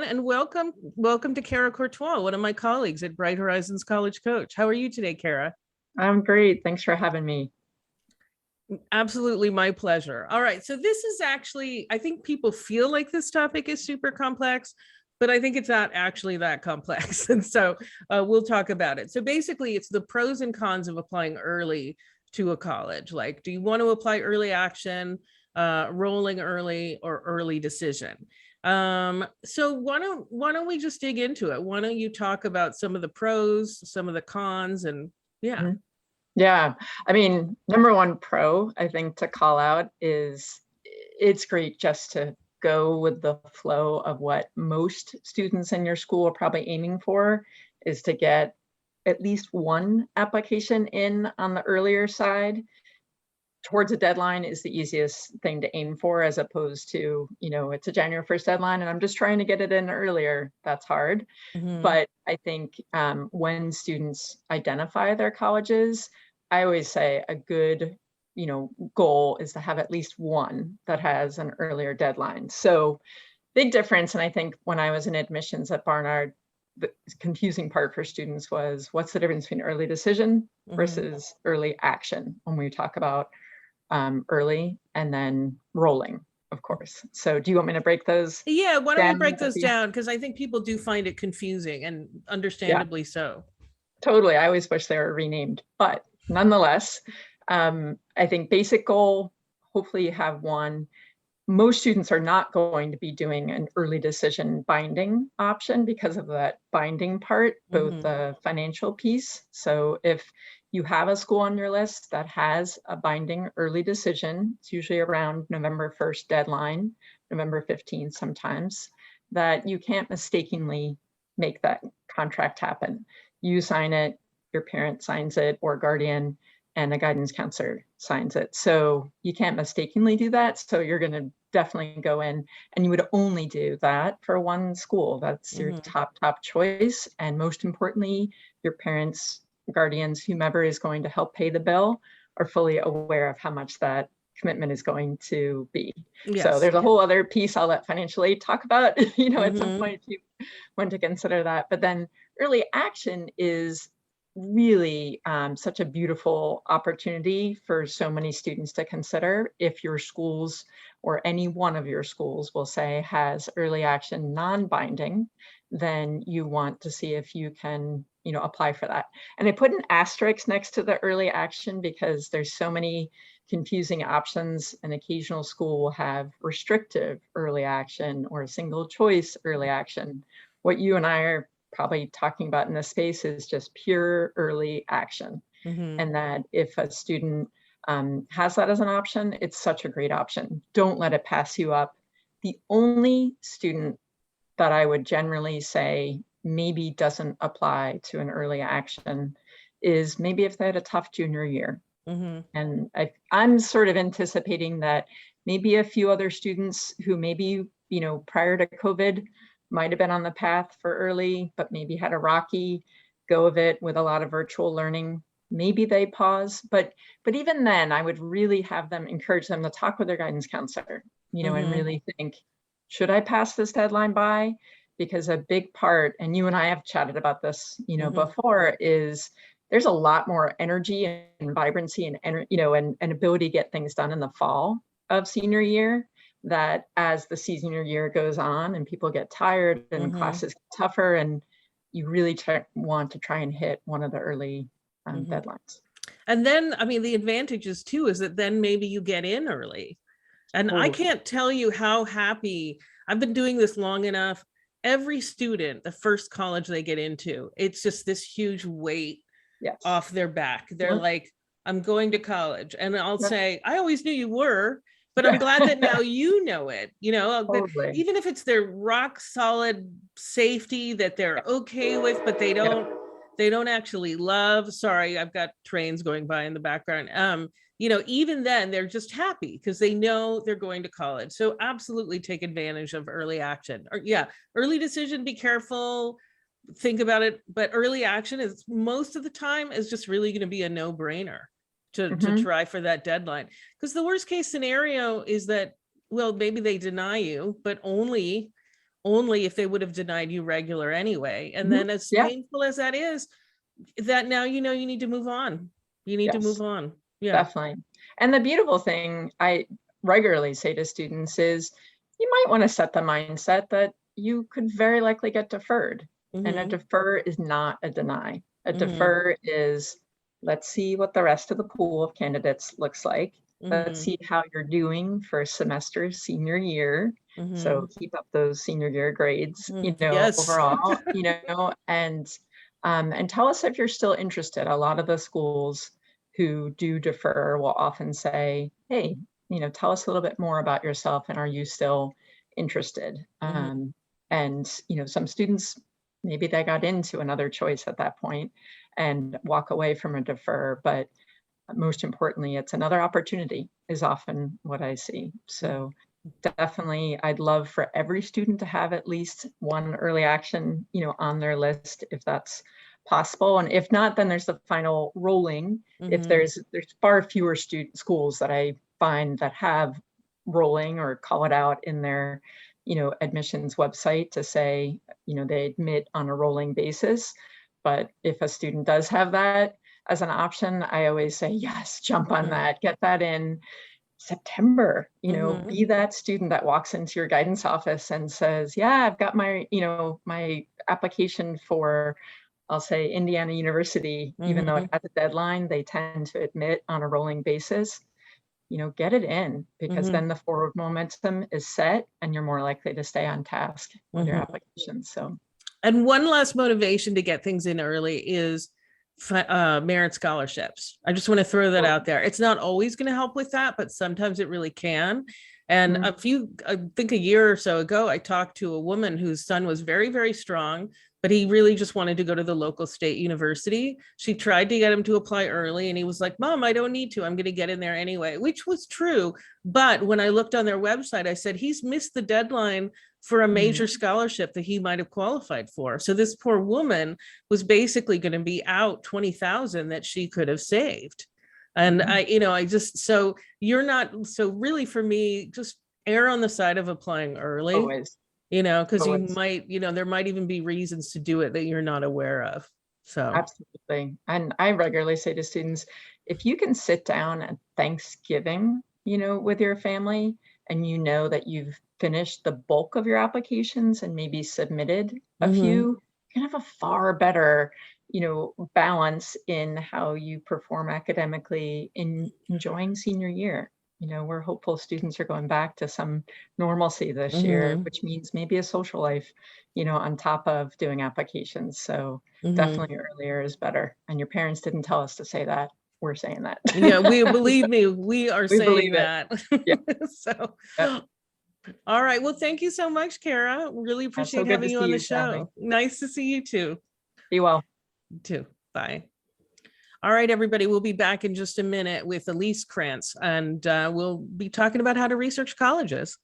everyone, and welcome to Kara Courtois, one of my colleagues at Bright Horizons College Coach. How are you today, Kara? I'm great. Thanks for having me. Absolutely my pleasure. All right, so this is actually, I think people feel like this topic is super complex, but I think it's not actually that complex. And so we'll talk about it. So basically, it's the pros and cons of applying early to a college. Like, do you want to apply early action, rolling early, or early decision? So why don't we just dig into it? Why don't you talk about some of the pros, some of the cons, and yeah. Mhm. Yeah. I mean, number one pro I think to call out is it's great just to go with the flow of what most students in your school are probably aiming for, is to get at least one application in on the earlier side. Towards a deadline is the easiest thing to aim for, as opposed to, it's a January 1st deadline and I'm just trying to get it in earlier. That's hard. Mhm. But I think when students identify their colleges, I always say a good, goal is to have at least one that has an earlier deadline. So big difference. And I think when I was in admissions at Barnard, the confusing part for students was, what's the difference between early decision versus early action when we talk about early and then rolling, of course. So do you want me to break those Yeah, why don't we down? break those down? Because I think people do find it confusing, and Yeah, understandably so. totally. I always wish they were renamed, but nonetheless, I think basic goal, hopefully you have one. Most students are not going to be doing an early decision binding option because of that binding part, both the financial piece. So if you have a school on your list that has a binding early decision, it's usually around November 1st deadline, November 15th sometimes, that you can't mistakenly make that contract happen. You sign it, your parent signs it, or guardian, and the guidance counselor signs it. So you can't mistakenly do that. So you're going to definitely go in, and you would only do that for one school. That's your top choice. And most importantly, your parents, guardians, whomever is going to help pay the bill are fully aware of how much that commitment is going to be. So Yes. there's a whole other piece I'll let financial aid talk about, at some point if you want to consider that. But then early action is really such a beautiful opportunity for so many students to consider. If your schools, or any one of your schools, will say has early action non-binding, then you want to see if you can, apply for that. And I put an asterisk next to the early action because there's so many confusing options. An occasional school will have restrictive early action or single choice early action. What you and I are probably talking about in this space is just pure early action. And that if a student has that as an option, it's such a great option. Don't let it pass you up. The only student that I would generally say maybe doesn't apply to an early action is maybe if they had a tough junior year. And I'm sort of anticipating that maybe a few other students who maybe, prior to COVID might have been on the path for early, but maybe had a rocky go of it with a lot of virtual learning. Maybe they pause, but even then I would really have them, encourage them to talk with their guidance counselor, and really think, should I pass this deadline by? Because a big part, and you and I have chatted about this, before, is there's a lot more energy and vibrancy and and ability to get things done in the fall of senior year, that as the senior year goes on and people get tired and classes get tougher, and you really want to try and hit one of the early deadlines. And then, I mean, the advantages too is that then maybe you get in early. And I can't tell you how happy I've been doing this long enough. Every student, the first college they get into, it's just this huge weight off their back. They're like, I'm going to college. And I'll say, I always knew you were, but I'm glad that now you know it, even if it's their rock solid safety that they're okay with, but they don't actually love. Sorry, I've got trains going by in the background. Even then they're just happy because they know they're going to college. So absolutely take advantage of early action. Or early decision, be careful, think about it. But early action is most of the time is just really going to be a no-brainer to try for that deadline. Because the worst case scenario is that, well, maybe they deny you, but only only if they would have denied you regular anyway. And Mhm. then as Yeah. painful as that is, that now you know you need to move on. You need to Yes. move on. Yeah. Definitely. And the beautiful thing I regularly say to students is you might want to set the mindset that you could very likely get deferred. And a Mm-hmm. defer is not a deny. A Mm-hmm. defer is, let's see what the rest of the pool of candidates looks like. Let's Mm-hmm. see how you're doing for semester senior year. Mm-hmm. So keep up those senior year grades, Yes. overall, and tell us if you're still interested. A lot of the schools who do defer will often say, hey, tell us a little bit more about yourself and are you still interested? Mm-hmm. And, some students, maybe they got into another choice at that point and walk away from a defer, but most importantly, it's another opportunity is often what I see. So definitely, I'd love for every student to have at least one early action, on their list if that's possible. And if not, then there's the final rolling. If Mm-hmm. there's far fewer schools that I find that have rolling or call it out in their, admissions website to say, they admit on a rolling basis. But if a student does have that as an option, I always say, yes, jump on that, get that in September, Mm-hmm. be that student that walks into your guidance office and says, yeah, I've got my, my application for, I'll say Indiana University, even though it has a deadline, they tend to admit on a rolling basis, get it in because Mm-hmm. then the forward momentum is set and you're more likely to stay on task with your Mm-hmm. application. So, And one last motivation to get things in early is merit scholarships. I just want to throw that out there. It's not always going to help with that, but sometimes it really can. And I think a year or so ago, I talked to a woman whose son was very, very strong, but he really just wanted to go to the local state university. She tried to get him to apply early, and he was like, Mom, I don't need to. I'm going to get in there anyway, which was true. But when I looked on their website, I said, he's missed the deadline for a major scholarship that he might have qualified for. So this poor woman was basically going to be out 20,000 that she could have saved. And I just, so you're not, so really for me, just err on the side of applying early, always. because you Always. might, there might even be reasons to do it that you're not aware of. So. Absolutely. And I regularly say to students, if you can sit down at Thanksgiving, with your family, and that you've finished the bulk of your applications and maybe submitted a few, you can have a far better, balance in how you perform academically in enjoying senior year. We're hopeful students are going back to some normalcy this year, which means maybe a social life, on top of doing applications. So definitely earlier is better. And your parents didn't tell us to say that. We're saying that. Yeah, we believe me, we are saying that. Yeah. So, yep. All right. Well, thank you so much, Kara. Really appreciate having you on the show. Nice to see you too. Be well. You too. Bye. All right, everybody. We'll be back in just a minute with Elise Krantz, and we'll be talking about how to research colleges.